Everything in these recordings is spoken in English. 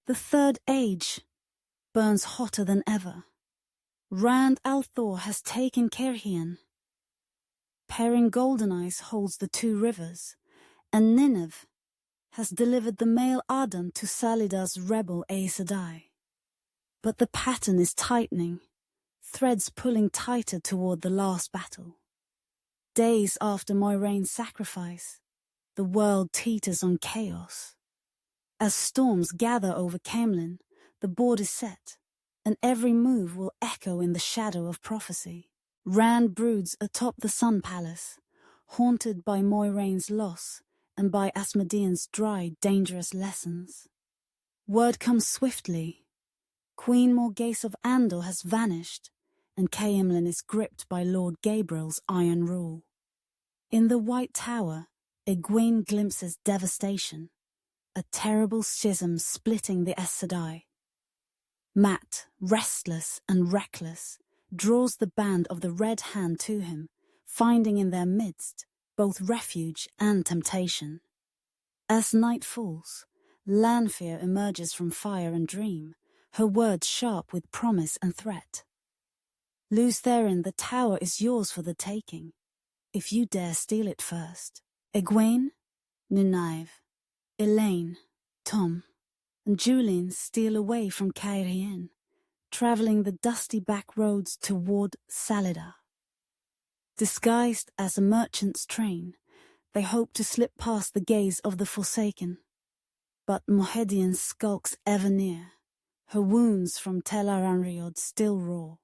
The third age burns hotter than ever. Rand al'Thor has taken Caerhien. Perrin Goldeneyes holds the two rivers, and Nineveh has delivered the male Ardent to Salidar's rebel Aes Sedai. But the pattern is tightening, threads pulling tighter toward the last battle. Days after Moiraine's sacrifice, the world teeters on chaos. As storms gather over Caemlyn, the board is set, and every move will echo in the shadow of prophecy. Rand broods atop the Sun Palace, haunted by Moiraine's loss and by Asmodean's dry, dangerous lessons. Word comes swiftly. Queen Morghese of Andor has vanished, and Caemlyn is gripped by Lord Gaebrel's iron rule. In the White Tower, Egwene glimpses devastation, a terrible schism splitting the Aes Sedai. Mat, restless and reckless, draws the band of the Red Hand to him, finding in their midst both refuge and temptation. As night falls, Lanfear emerges from fire and dream, her words sharp with promise and threat. Lews Therin, the tower is yours for the taking, if you dare steal it first. Egwene, Nynaeve, Elaine, Tom, and Julian steal away from Caerhien, traveling the dusty back roads toward Salidar. Disguised as a merchant's train, they hope to slip past the gaze of the Forsaken. But Moghedien skulks ever near, her wounds from Tel Aranriod still raw.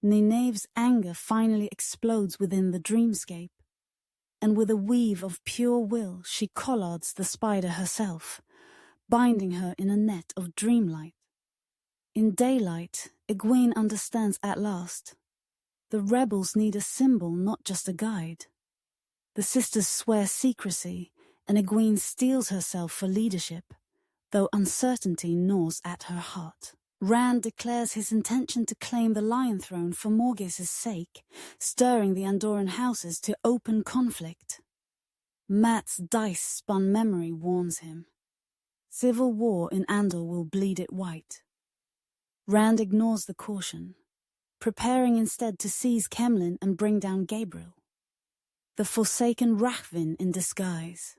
Nynaeve's anger finally explodes within the dreamscape, and with a weave of pure will she collards the spider herself, binding her in a net of dreamlight. In daylight, Egwene understands at last. The rebels need a symbol, not just a guide. The sisters swear secrecy, and Egwene steels herself for leadership, though uncertainty gnaws at her heart. Rand declares his intention to claim the Lion Throne for Morghase's sake, stirring the Andoran houses to open conflict. Mat's dice-spun memory warns him. Civil war in Andor will bleed it white. Rand ignores the caution, preparing instead to seize Caemlyn and bring down Gaebrel. The Forsaken Rachvin in disguise.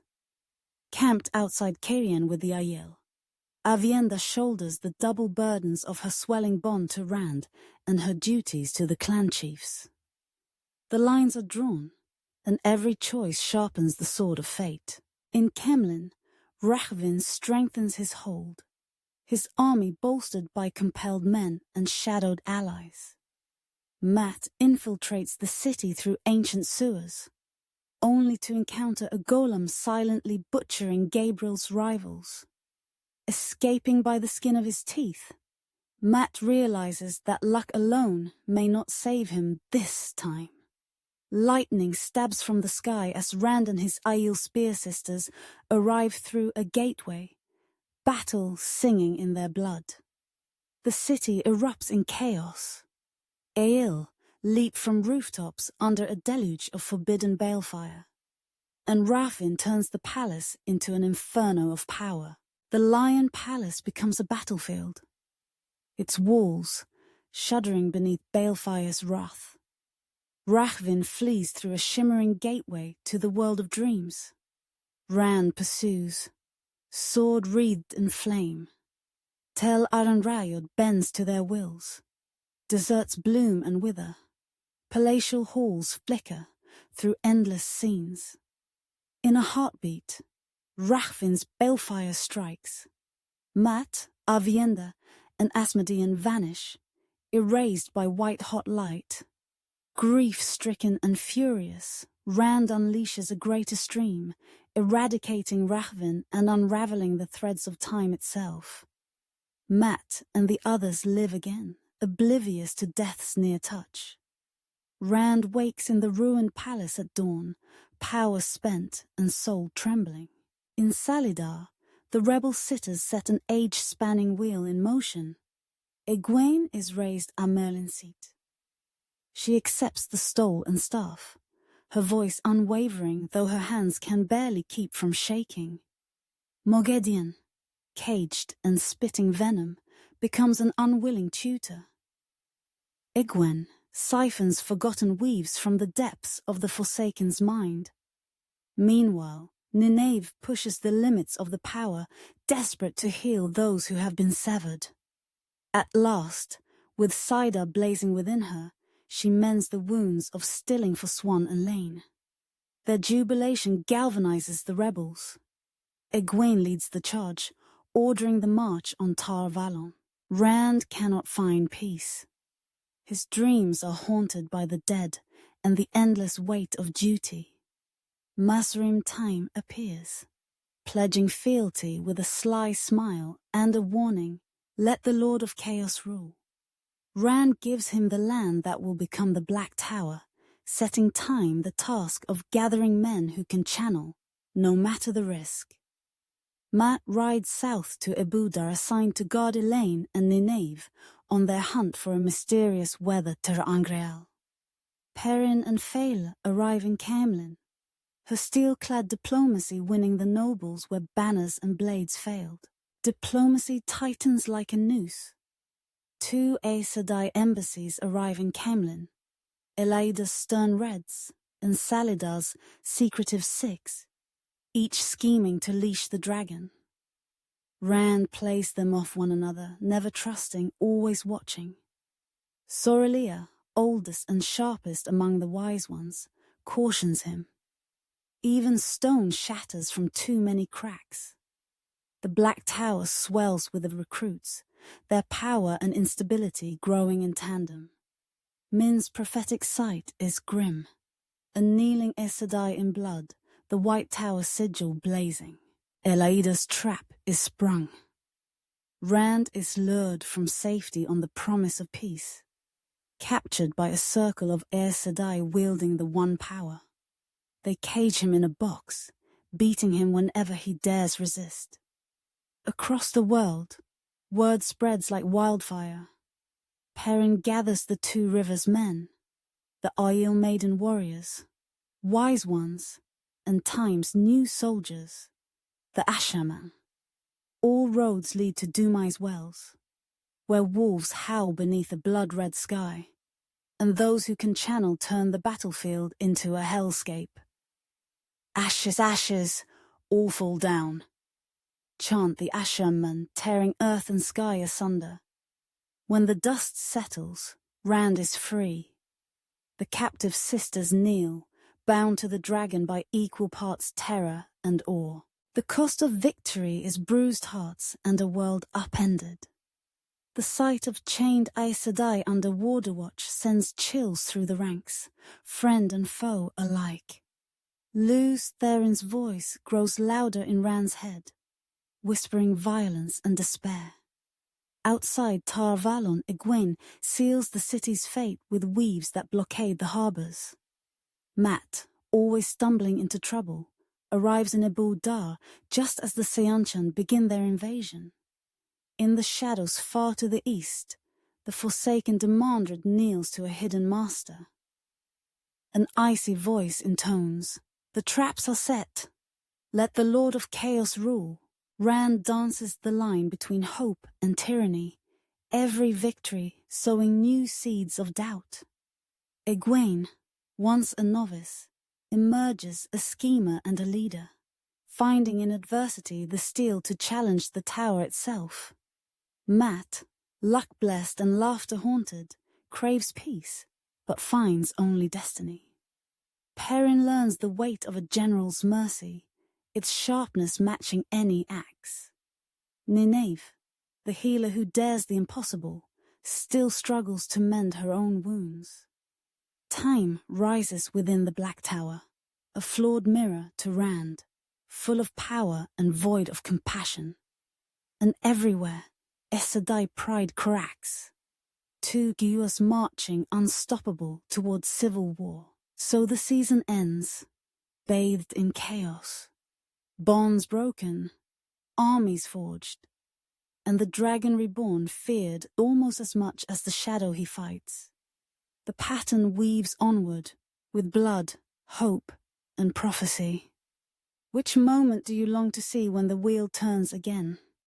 Camped outside Caerhien with the Aiel, Aviendha shoulders the double burdens of her swelling bond to Rand and her duties to the clan chiefs. The lines are drawn, and every choice sharpens the sword of fate. In Caemlyn, Rachvin strengthens his hold, his army bolstered by compelled men and shadowed allies. Mat infiltrates the city through ancient sewers, only to encounter a golem silently butchering Gaebrel's rivals. Escaping by the skin of his teeth, Mat realizes that luck alone may not save him this time. Lightning stabs from the sky as Rand and his Aiel spear sisters arrive through a gateway, battle singing in their blood. The city erupts in chaos. Aiel leap from rooftops under a deluge of forbidden balefire, and Rafin turns the palace into an inferno of power. The Lion Palace becomes a battlefield, its walls shuddering beneath Balefire's wrath. Rachvin flees through a shimmering gateway to the world of dreams. Rand pursues, sword wreathed in flame. Tel Aranriod bends to their wills. Deserts bloom and wither. Palatial halls flicker through endless scenes. In a heartbeat, Rachvin's balefire strikes. Mat, Aviendha, and Asmodean vanish, erased by white-hot light. Grief-stricken and furious, Rand unleashes a greater stream, eradicating Rachvin and unraveling the threads of time itself. Mat and the others live again, oblivious to death's near touch. Rand wakes in the ruined palace at dawn, power spent and soul trembling. In Salidar, the rebel sitters set an age-spanning wheel in motion. Egwene is raised Amyrlin's seat. She accepts the stole and staff, her voice unwavering though her hands can barely keep from shaking. Moghedien, caged and spitting venom, becomes an unwilling tutor. Egwene siphons forgotten weaves from the depths of the Forsaken's mind. Meanwhile, Nynaeve pushes the limits of the power, desperate to heal those who have been severed. At last, with cider blazing within her, she mends the wounds of stilling for Swan and Lane. Their jubilation galvanizes the rebels. Egwene leads the charge, ordering the march on Tar Valon. Rand cannot find peace. His dreams are haunted by the dead and the endless weight of duty. Mazrim Taim appears, pledging fealty with a sly smile and a warning, let the Lord of Chaos rule. Rand gives him the land that will become the Black Tower, setting Time the task of gathering men who can channel, no matter the risk. Mat rides south to Ebudar, assigned to guard Elaine and Nynaeve on their hunt for a mysterious weather Ter Angreal. Perrin and Faela arrive in Caemlyn, her steel-clad diplomacy winning the nobles where banners and blades failed. Diplomacy tightens like a noose. 2 Aes Sedai embassies arrive in Caemlyn, Elaida's stern Reds and Salidar's secretive 6, each scheming to leash the dragon. Rand plays them off one another, never trusting, always watching. Sorelia, oldest and sharpest among the wise ones, cautions him. Even stone shatters from too many cracks. The Black Tower swells with the recruits, their power and instability growing in tandem. Min's prophetic sight is grim. A kneeling Aes Sedai in blood, the White Tower sigil blazing. Elaida's trap is sprung. Rand is lured from safety on the promise of peace, captured by a circle of Aes Sedai wielding the one power. They cage him in a box, beating him whenever he dares resist. Across the world, word spreads like wildfire. Perrin gathers the 2 Rivers men, the Aiel Maiden warriors, wise ones, and Time's new soldiers, the Ashaman. All roads lead to Dumai's wells, where wolves howl beneath a blood-red sky, and those who can channel turn the battlefield into a hellscape. Ashes, ashes, all fall down, chant the Ashaman, tearing earth and sky asunder. When the dust settles, Rand is free. The captive sisters kneel, bound to the dragon by equal parts terror and awe. The cost of victory is bruised hearts and a world upended. The sight of chained Aes Sedai under warder watch sends chills through the ranks, friend and foe alike. Lews Therin's voice grows louder in Rand's head, whispering violence and despair. Outside Tar Valon, Egwene seals the city's fate with weaves that blockade the harbours. Mat, always stumbling into trouble, arrives in Ebudar just as the Seanchan begin their invasion. In the shadows far to the east, the Forsaken Demandred kneels to a hidden master. An icy voice intones, "The traps are set. Let the Lord of Chaos rule." Rand dances the line between hope and tyranny, every victory sowing new seeds of doubt. Egwene, once a novice, emerges a schemer and a leader, finding in adversity the steel to challenge the tower itself. Mat, luck-blessed and laughter-haunted, craves peace, but finds only destiny. Perrin learns the weight of a general's mercy, its sharpness matching any axe. Nynaeve, the healer who dares the impossible, still struggles to mend her own wounds. Time rises within the Black Tower, a flawed mirror to Rand, full of power and void of compassion. And everywhere, Aes Sedai pride cracks. 2 Gyuas marching unstoppable towards civil war. So the season ends, bathed in chaos. Bonds broken, armies forged, and the Dragon Reborn feared almost as much as the shadow he fights. The pattern weaves onward, with blood, hope, and prophecy. Which moment do you long to see when the wheel turns again?